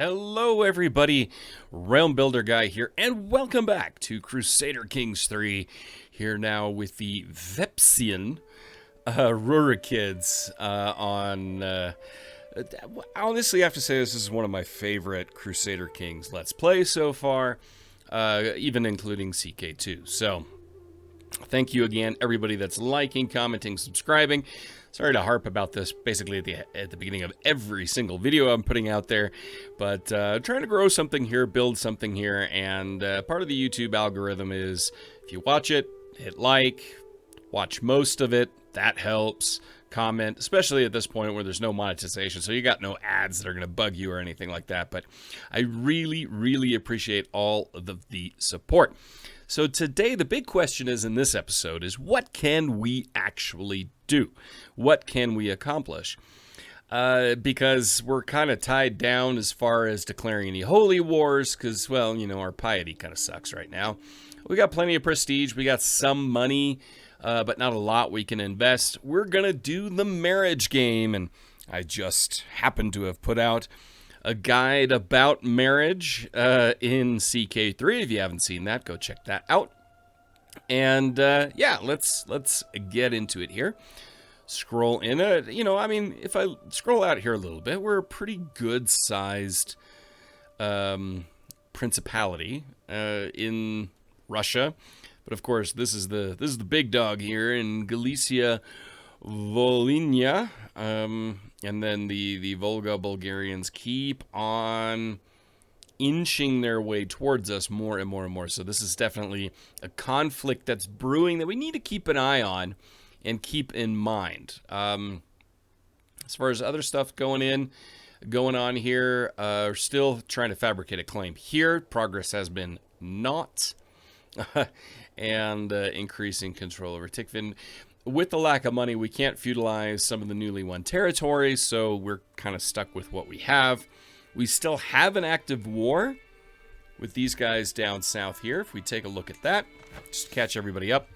Hello everybody, Realm Builder Guy here, and welcome back to Crusader Kings 3, here now with the Vepsian Rurikids honestly I have to say this is one of my favorite Crusader Kings Let's Play so far, even including CK2, so thank you again everybody that's liking, commenting, subscribing. Sorry to harp about this basically at the beginning of every single video I'm putting out there, but trying to grow something here, build something here, and part of the YouTube algorithm is if you watch it, hit like, watch most of it, that helps, comment, especially at this point where there's no monetization, so you got no ads that are going to bug you or anything like that, but I really appreciate all of the support. So today, the big question is in this episode is what can we actually do? What can we accomplish? Because we're kind of tied down as far as declaring any holy wars because, well, you know, our piety kind of sucks right now. We got plenty of prestige. We got some money, but not a lot we can invest. We're going to do the marriage game, and I just happen to have put out a guide about marriage in CK3. If you haven't seen that, go check that out. And yeah, let's get into it here. Scroll in it. You know, I mean, if I scroll out here a little bit, we're a pretty good sized principality in Russia. But of course, this is the big dog here in Galicia, Volhynia. And then the Volga Bulgarians keep on inching their way towards us more and more and more. So this is definitely a conflict that's brewing that we need to keep an eye on and keep in mind. As far as other stuff going on here, we're still trying to fabricate a claim here. Progress has been not. And increasing control over Tikvin. With the lack of money, we can't feudalize some of the newly won territories, so we're kind of stuck with what we have. We still have an active war with these guys down south here. If we take a look at that, just to catch everybody up.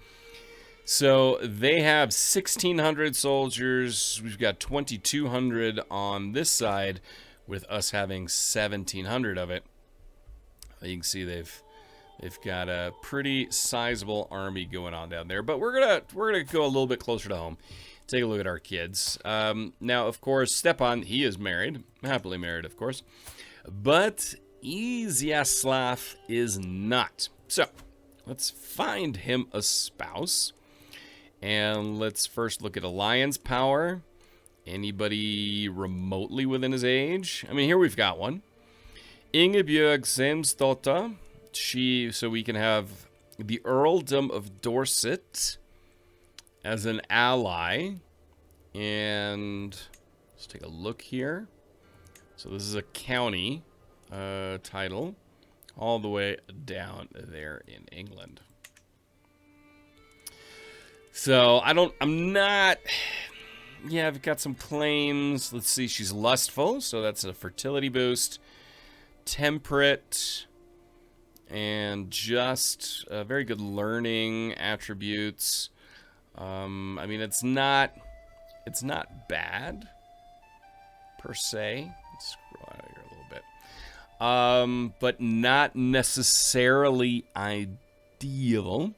So they have 1,600 soldiers. We've got 2,200 on this side, with us having 1,700 of it. You can see they've got a pretty sizable army going on down there, but we're gonna go a little bit closer to home. Take a look at our kids. Now, of course, Stepan, he is married, happily married, of course, but Izyaslav is not. So let's find him a spouse, and let's first look at alliance power. Anybody remotely within his age? I mean, here we've got one. Ingebjörg Zemsdotter. So we can have the Earldom of Dorset as an ally, and let's take a look here. So this is a county title all the way down there in England. So yeah, I've got some claims. Let's see, she's lustful, so that's a fertility boost. Temperate. And just very good learning attributes. I mean, it's not bad per se. Let's scroll out here a little bit. But not necessarily ideal.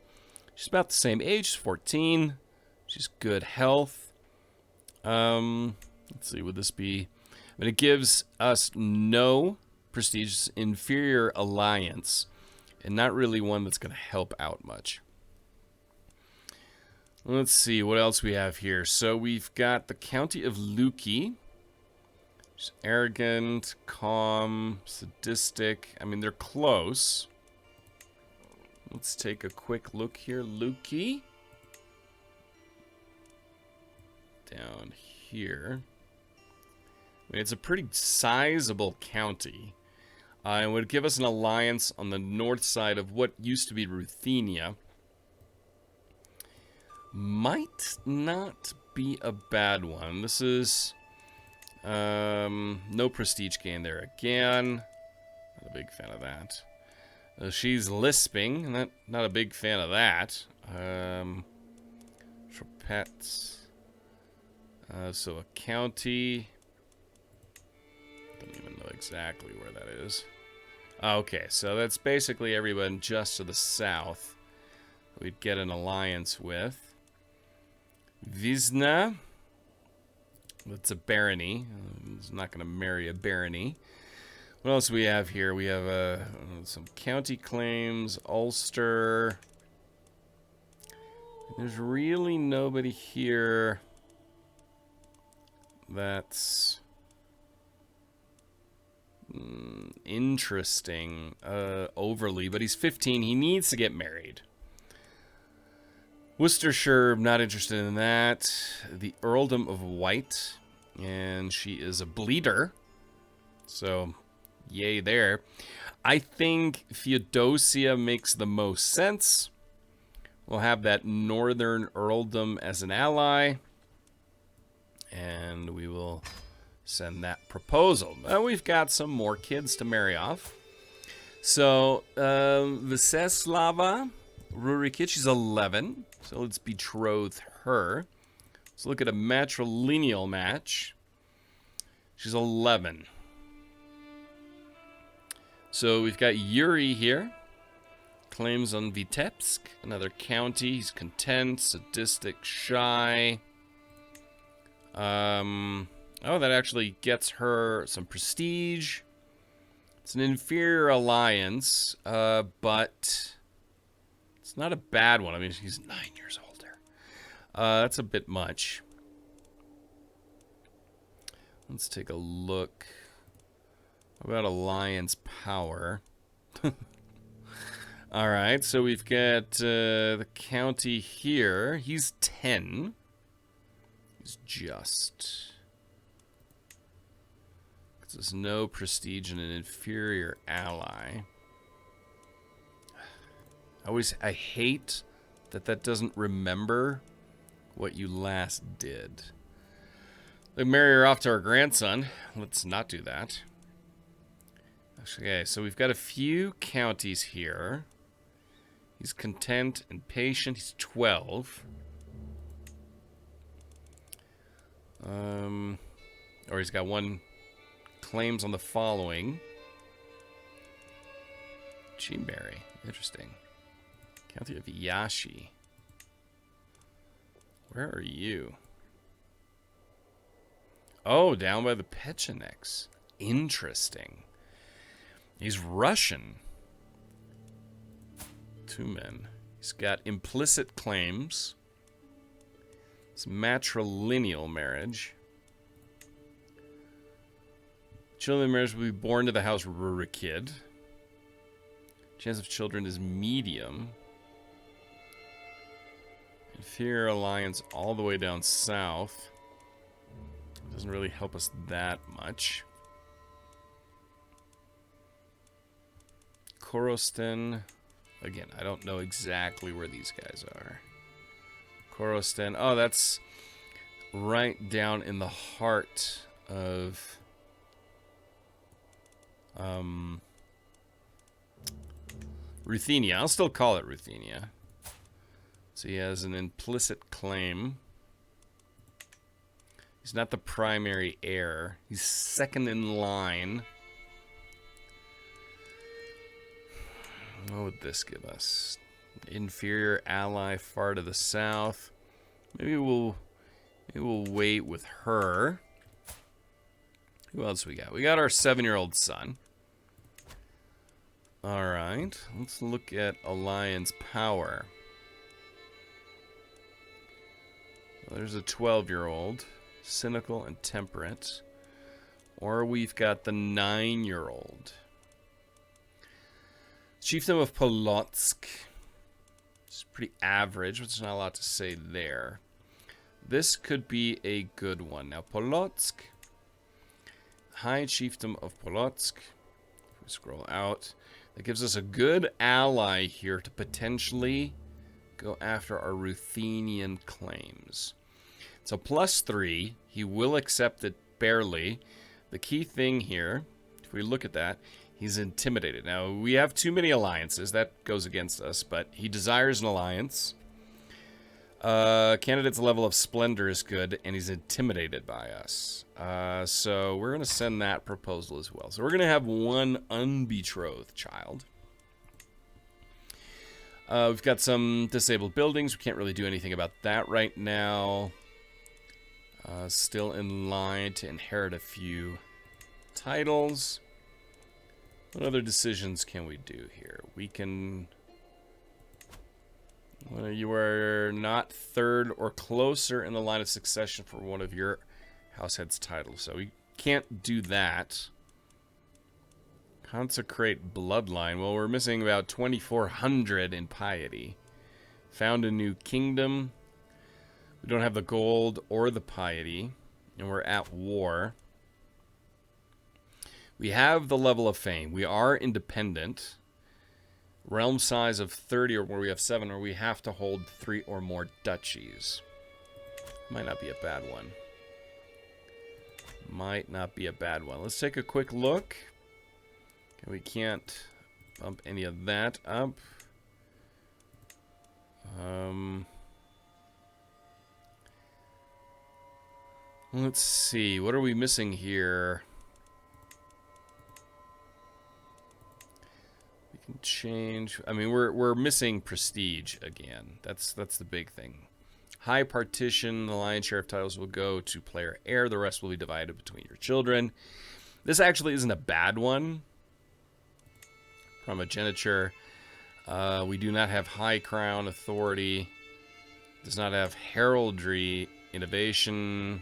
She's about the same age, 14. She's good health. Let's see, would this be? I mean, it gives us no prestige, inferior alliance. And not really one that's going to help out much. Let's see what else we have here. So we've got the County of Luki. She's arrogant, calm, sadistic. I mean, they're close. Let's take a quick look here. Luki. Down here. I mean, it's a pretty sizable county. It would give us an alliance on the north side of what used to be Ruthenia. Might not be a bad one. This is no prestige gain there again. Not a big fan of that. She's lisping. Not a big fan of that. Pets. So a county. Don't even know exactly where that is. Okay, so that's basically everyone just to the south we'd get an alliance with. Visna. That's a barony. He's not going to marry a barony. What else do we have here? We have some county claims, Ulster. There's really nobody here that's interesting overly, but he's 15. He needs to get married. Worcestershire, not interested in that. The Earldom of White, and she is a bleeder, so yay there. I think Theodosia makes the most sense. We'll have that northern earldom as an ally, and we will send that proposal. Now we've got some more kids to marry off. So, Viseslava Rurikid, she's 11, so let's betroth her. Let's look at a matrilineal match. She's 11. So we've got Yuri here. Claims on Vitebsk, another county. He's content, sadistic, shy. Oh, that actually gets her some prestige. It's an inferior alliance, but it's not a bad one. I mean, she's 9 years older. That's a bit much. Let's take a look. What about alliance power? All right, so we've got the county here. He's 10. He's just... There's no prestige in an inferior ally. I hate that doesn't remember what you last did. They marry her off to our grandson. Let's not do that. Okay, so we've got a few counties here. He's content and patient. He's 12. Or he's got one claims on the following. Chimberry. Interesting. County of Yashi. Where are you? Oh, down by the Pechenex. Interesting. He's Russian. 2 men. He's got implicit claims. It's matrilineal marriage. Children in marriage will be born to the house Rurikid. Chance of children is medium. Inferior alliance all the way down south. Doesn't really help us that much. Korosten. Again, I don't know exactly where these guys are. Korosten. Oh, that's right down in the heart of... Ruthenia. I'll still call it Ruthenia. So he has an implicit claim. He's not the primary heir. He's second in line. What would this give us? Inferior ally far to the south. Maybe we'll wait with her. Who else we got? We got our 7-year-old son. Alright, let's look at alliance power. Well, there's a 12-year-old, cynical and temperate. Or we've got the 9-year-old. Chiefdom of Polotsk. It's pretty average, but there's not a lot to say there. This could be a good one. Now, Polotsk. High Chiefdom of Polotsk. If we scroll out. That gives us a good ally here to potentially go after our Ruthenian claims. So +3. He will accept it barely. The key thing here, if we look at that, he's intimidated. Now, we have too many alliances. That goes against us, but he desires an alliance. Candidate's level of splendor is good, and he's intimidated by us. So we're going to send that proposal as well. So we're going to have one unbetrothed child. We've got some disabled buildings. We can't really do anything about that right now. Still in line to inherit a few titles. What other decisions can we do here? We can... Well, you are not third or closer in the line of succession for one of your househead's titles, so we can't do that. Consecrate bloodline. Well, we're missing about 2,400 in piety. Found a new kingdom. We don't have the gold or the piety, and we're at war. We have the level of fame. We are independent. Realm size of 30 or more, we have 7, or we have to hold 3 or more duchies. Might not be a bad one. Might not be a bad one. Let's take a quick look. Okay, we can't bump any of that up. Let's see. What are we missing here? Change. I mean, we're missing prestige again. That's the big thing. High partition. The lion's share of titles will go to player heir. The rest will be divided between your children. This actually isn't a bad one. Primogeniture. We do not have high crown authority. Does not have heraldry innovation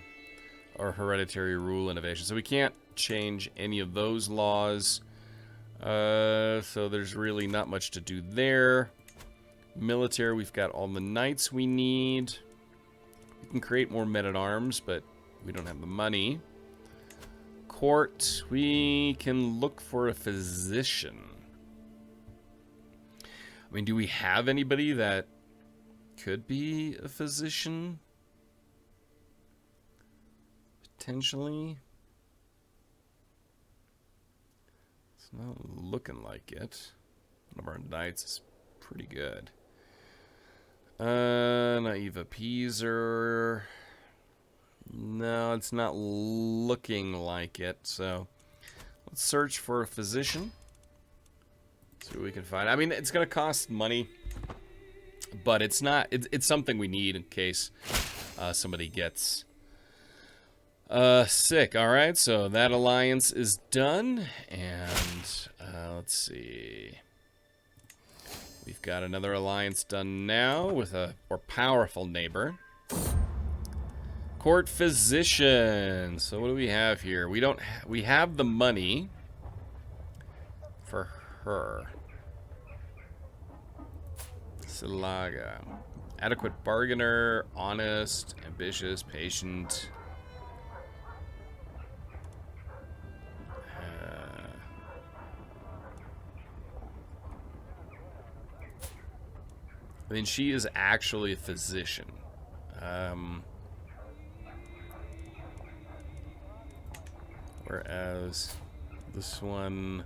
or hereditary rule innovation. So we can't change any of those laws. So there's really not much to do there. Military, we've got all the knights we need. We can create more men-at-arms, but we don't have the money. Court, we can look for a physician. I mean, do we have anybody that could be a physician? Potentially. It's not looking like it. One of our knights is pretty good. Naive appeaser. No, it's not looking like it. So let's search for a physician. See what we can find. I mean, it's going to cost money, but it's not. It's something we need in case somebody gets sick. All right, so that alliance is done, and let's see. We've got another alliance done now with a more powerful neighbor. Court physician. So what do we have here? We have the money for her. Silaga. Adequate bargainer, honest, ambitious, patient. I mean, she is actually a physician. Whereas this one...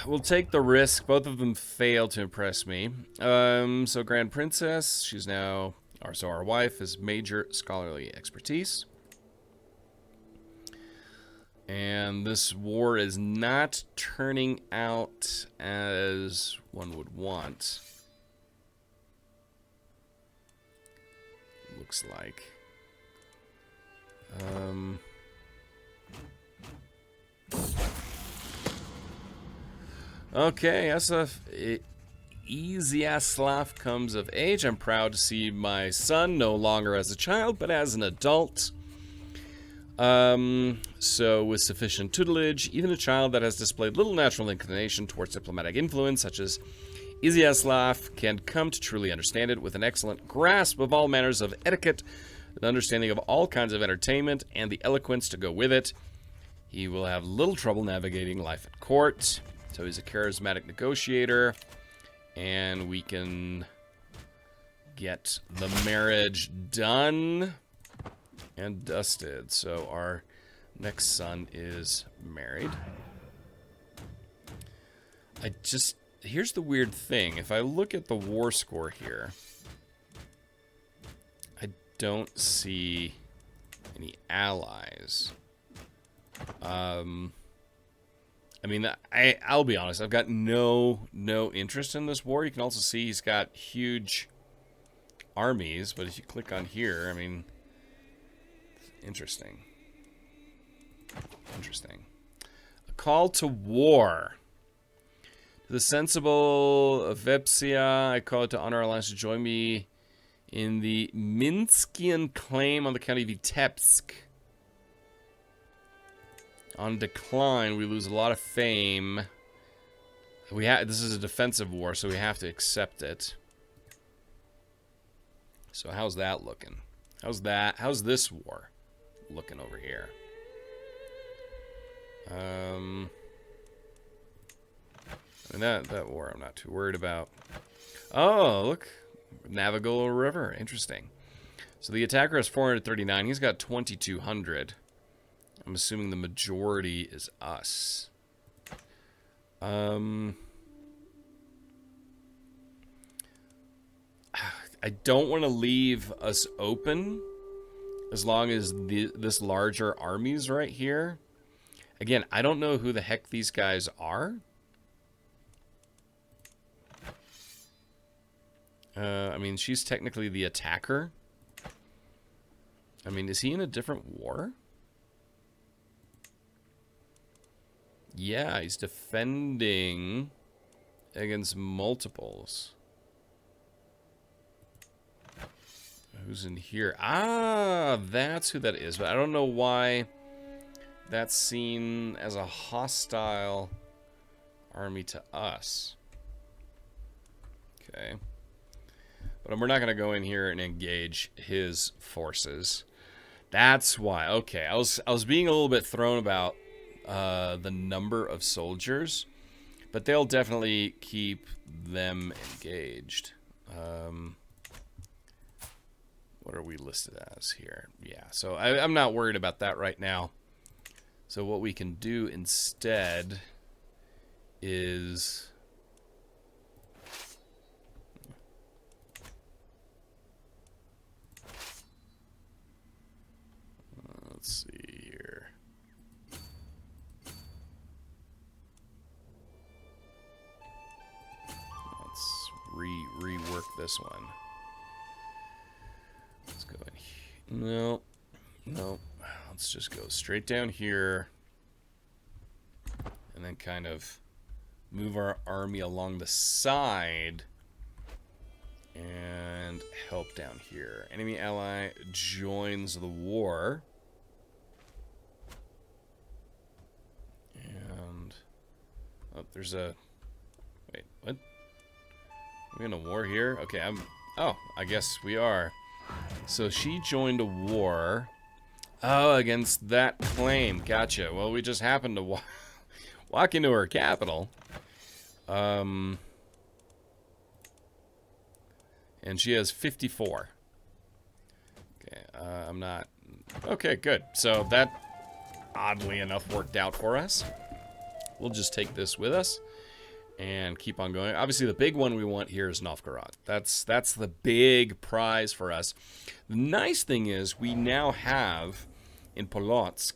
we'll take the risk. Both of them fail to impress me. So Grand Princess, she's now... So our wife has major scholarly expertise. And this war is not turning out as one would want. Looks like. Okay, Iziaslav comes of age. I'm proud to see my son no longer as a child, but as an adult. So with sufficient tutelage, even a child that has displayed little natural inclination towards diplomatic influence, such as Iziaslav, can come to truly understand it with an excellent grasp of all manners of etiquette, an understanding of all kinds of entertainment, and the eloquence to go with it. He will have little trouble navigating life at court. So he's a charismatic negotiator, and we can get the marriage done and dusted. So our next son is married. I just here's the weird thing. If I look at the war score here, I don't see any allies. I mean, I'll be honest. I've got no interest in this war. You can also see he's got huge armies, but if you click on here, I mean, interesting. Interesting. A call to war. To the sensible Vepsia, I call it to honor our alliance to join me in the Minskian claim on the county of Vitebsk. On decline, we lose a lot of fame. This is a defensive war, so we have to accept it. So how's that looking? How's this war looking over here? I mean, that war I'm not too worried about. Oh, look. Navigable River. Interesting. So the attacker has 439. He's got 2,200. I'm assuming the majority is us. I don't want to leave us open as long as this larger army's right here. Again, I don't know who the heck these guys are. I mean, she's technically the attacker. I mean, is he in a different war? Yeah, he's defending against multiples. Who's in here? Ah, that's who that is. But I don't know why that's seen as a hostile army to us. Okay. But we're not going to go in here and engage his forces. That's why. Okay, I was being a little bit thrown about the number of soldiers, but they'll definitely keep them engaged. What are we listed as here? Yeah, so I'm not worried about that right now. So what we can do instead is... let's see here. Let's rework this one. Let's go in here. No. Let's just go straight down here. And then kind of move our army along the side. And help down here. Enemy ally joins the war. And... oh, there's a... wait, what? Are we in a war here? Okay, oh, I guess we are. So she joined a war. Oh, against that claim. Gotcha. Well, we just happened to walk into her capital. And she has 54. Okay, I'm not... okay, good. So that, oddly enough, worked out for us. We'll just take this with us and keep on going. Obviously, the big one we want here is Novgorod. That's the big prize for us. The nice thing is we now have, in Polotsk,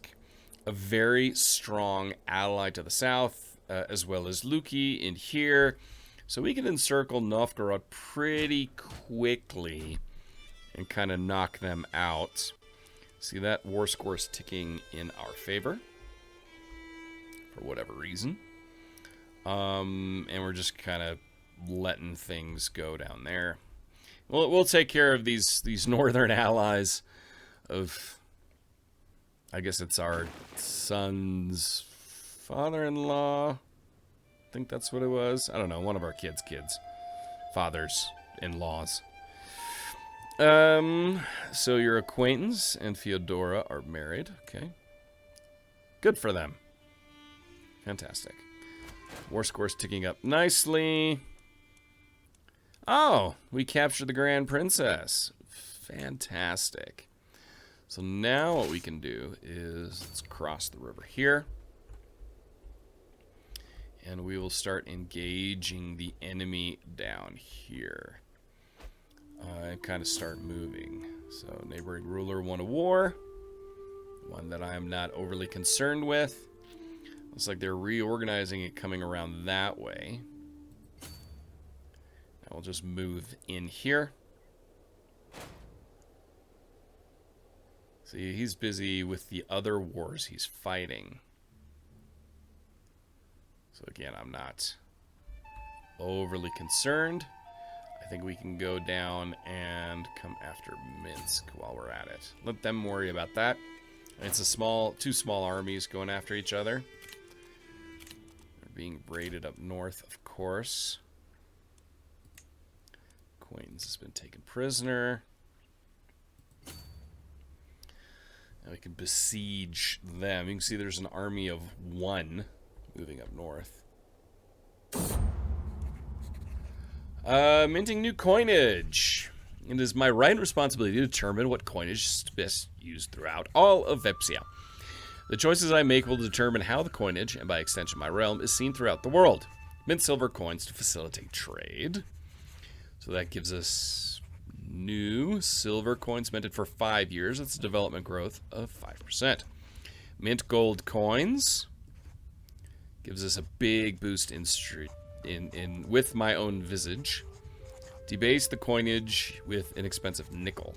a very strong ally to the south, as well as Luki in here. So we can encircle Novgorod pretty quickly and kind of knock them out. See, that war score is ticking in our favor for whatever reason. And we're just kind of letting things go down there. We'll take care of these northern allies of, I guess it's our son's father-in-law. I think that's what it was. I don't know, one of our kids. Fathers-in-laws. So your acquaintance and Fyodora are married. Okay. Good for them. Fantastic. War score's ticking up nicely. Oh, we captured the Grand Princess. Fantastic. So now what we can do is let's cross the river here. And we will start engaging the enemy down here. And kind of start moving. So, neighboring ruler won a war. One that I am not overly concerned with. Looks like they're reorganizing it coming around that way. I'll just move in here. See, he's busy with the other wars he's fighting. So again, I'm not overly concerned. I think we can go down and come after Minsk while we're at it. Let them worry about that. It's two small armies going after each other. They're being raided up north, of course. Queens has been taken prisoner. Now we can besiege them. You can see there's an army of 1 moving up north. Minting new coinage. It is my right and responsibility to determine what coinage is best used throughout all of Vepsia. The choices I make will determine how the coinage, and by extension my realm, is seen throughout the world. Mint silver coins to facilitate trade. So that gives us new silver coins minted for 5 years. That's a development growth of 5%. Mint gold coins gives us a big boost in with my own visage. Debase the coinage with inexpensive nickel.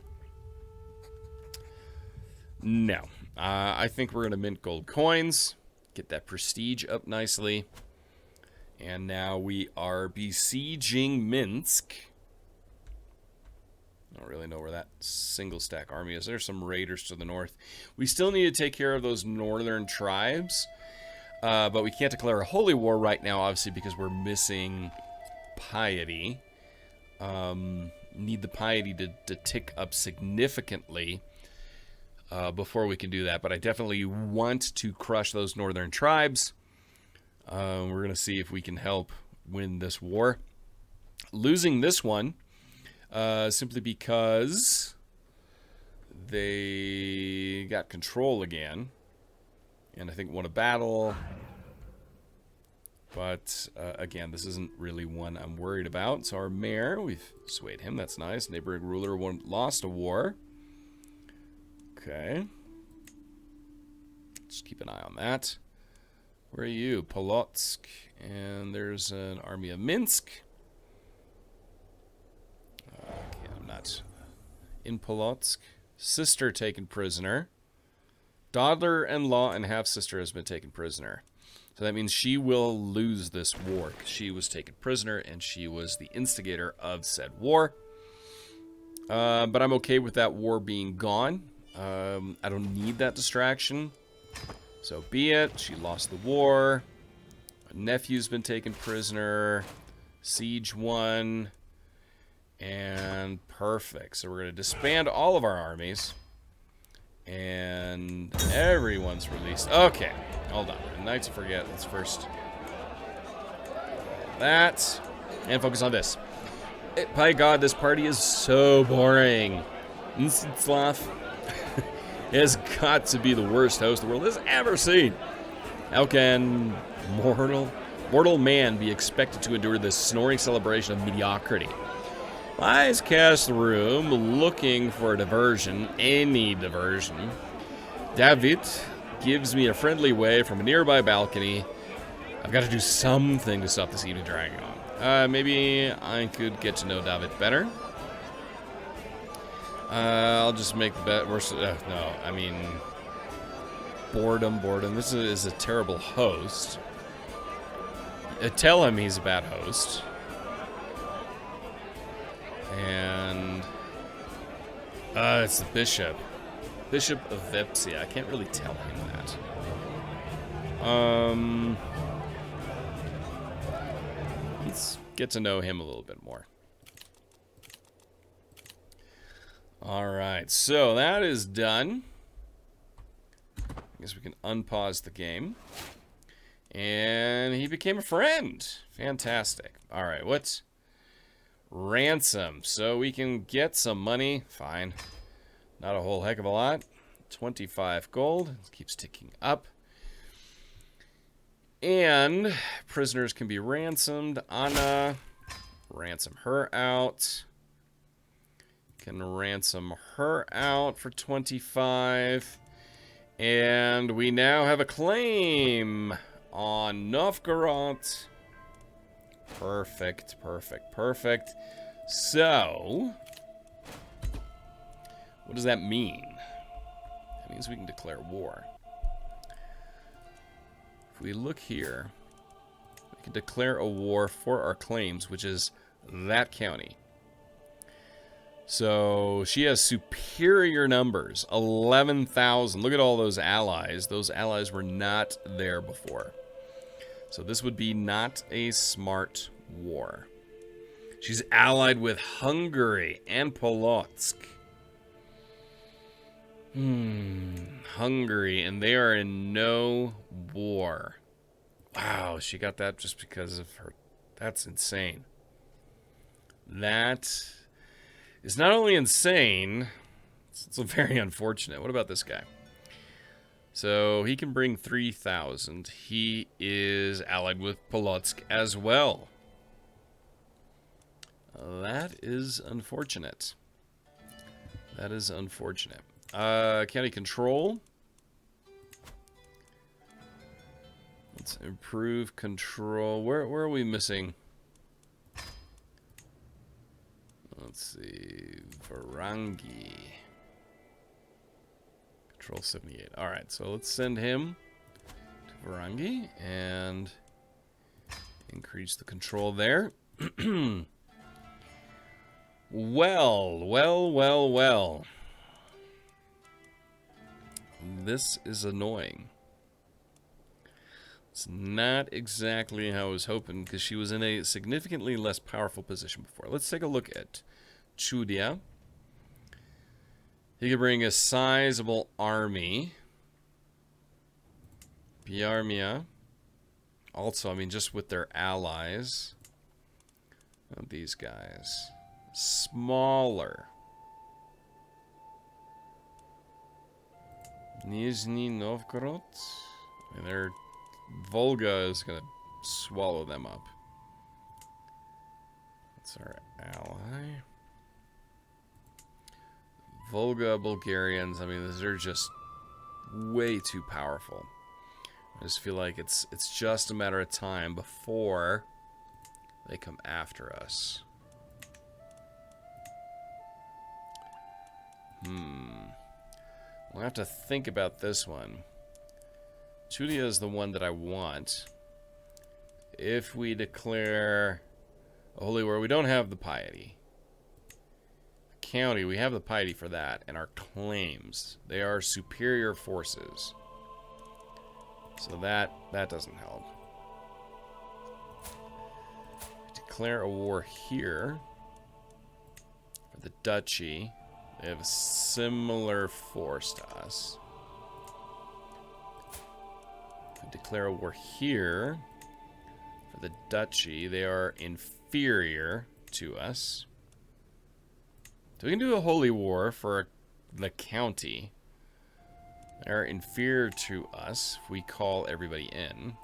No. I think we're going to mint gold coins. Get that prestige up nicely. And now we are besieging Minsk. I don't really know where that single stack army is. There's some raiders to the north. We still need to take care of those northern tribes. But we can't declare a holy war right now, obviously, because we're missing piety. Need the piety to tick up significantly before we can do that. But I definitely want to crush those northern tribes. We're going to see if we can help win this war. Losing this one, simply because they got control again. And I think won a battle. But, again, this isn't really one I'm worried about. So our mayor, we've swayed him. That's nice. Neighboring ruler lost a war. Okay. Just keep an eye on that. Where are you? Polotsk. And there's an army of Minsk. Okay, I'm not in Polotsk. Sister taken prisoner. Daughter-in-law and half-sister has been taken prisoner. So that means she will lose this war. She was taken prisoner, and she was the instigator of said war. But I'm okay with that war being gone. I don't need that distraction. So be it. She lost the war. My nephew's been taken prisoner. Siege won. And perfect. So we're going to disband all of our armies. And everyone's released. Okay, hold on. Knights of Forget. Let's first that and focus on this. By God, this party is so boring. Mstislav has got to be the worst host the world has ever seen. How can mortal man be expected to endure this snoring celebration of mediocrity? Eyes cast the room, looking for a diversion, any diversion. David gives me a friendly way from a nearby balcony. I've got to do something to stop this evening dragging on. Maybe I could get to know David better. I'll just make the bet. No, I mean, boredom. This is a terrible host. Tell him he's a bad host. And it's the bishop. Bishop of Vepsia. I can't really tell him that. Let's get to know him a little bit more. Alright, so that is done. I guess we can unpause the game. And he became a friend. Fantastic. Alright, what's ransom? So we can get some money. Fine. Not a whole heck of a lot. 25 gold. It keeps ticking up. And prisoners can be ransomed. Anna, ransom her out. Can ransom her out for 25. And we now have a claim on Novgorod. Perfect, perfect, perfect. So, what does that mean? That means we can declare war. If we look here, we can declare a war for our claims, which is that county. So she has superior numbers, 11,000. Look at all those allies. Those allies were not there before. So this would be not a smart war. She's allied with Hungary and Polotsk. Hungary, and they are in no war. Wow, she got that just because of her. That's insane. That is not only insane, it's very unfortunate. What about this guy? So he can bring 3,000. He is allied with Polotsk as well. That is unfortunate. That is unfortunate. County control. Let's improve control. Where are we missing? Let's see. Varangi. Control 78. Alright, so let's send him to Varangi and increase the control there. Well. This is annoying. It's not exactly how I was hoping, because she was in a significantly less powerful position before. Let's take a look at Chudia. He could bring a sizable army. Biarmia. Also, I mean, just with their allies. These guys. Smaller. Nizhny Novgorod. And their Volga is going to swallow them up. That's our ally. Volga Bulgarians, I mean, they're just way too powerful. I just feel like it's just a matter of time before they come after us. We'll have to think about this one. Chudia is the one that I want. If we declare a holy war, we don't have the piety. The county, we have the piety for that, and our claims. They are superior forces. So that doesn't help. Declare a war here for the duchy. They have a similar force to us. If we declare a war here for the duchy, they are inferior to us. So we can do a holy war for the county. They're inferior to us if we call everybody in.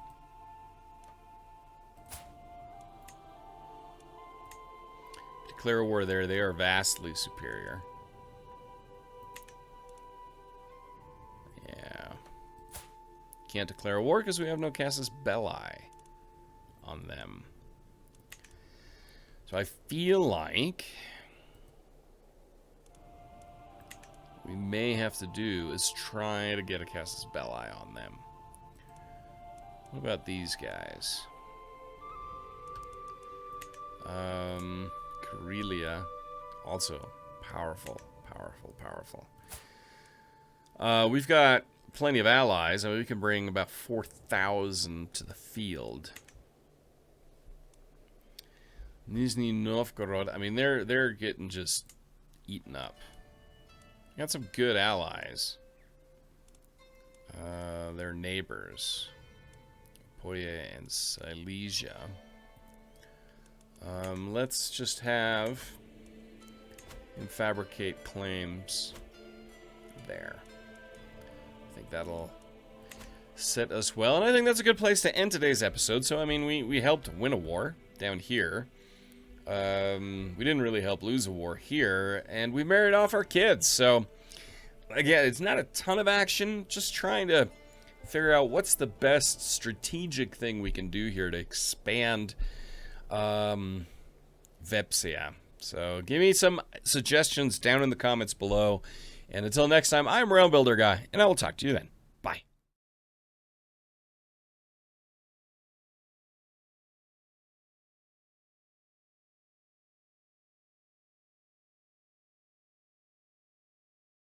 Declare a war there, they are vastly superior. Yeah. Can't declare a war because we have no casus belli on them. So I feel like we may have to do is try to get a casus belli on them. What about these guys? Karelia, also powerful. We've got plenty of allies. I mean, we can bring about 4,000 to the field. Nizhny Novgorod, I mean, they're getting just eaten up. Got some good allies. Their neighbors. Poye and Silesia. Let's just have him fabricate claims there. I think that'll set us well. And I think that's a good place to end today's episode. So, I mean, we helped win a war down here. We didn't really help lose a war here. And we married off our kids. So, again, it's not a ton of action. Just trying to figure out what's the best strategic thing we can do here to expand Vepsia. So give me some suggestions down in the comments below. And until next time, I'm Realm Builder Guy, and I will talk to you then.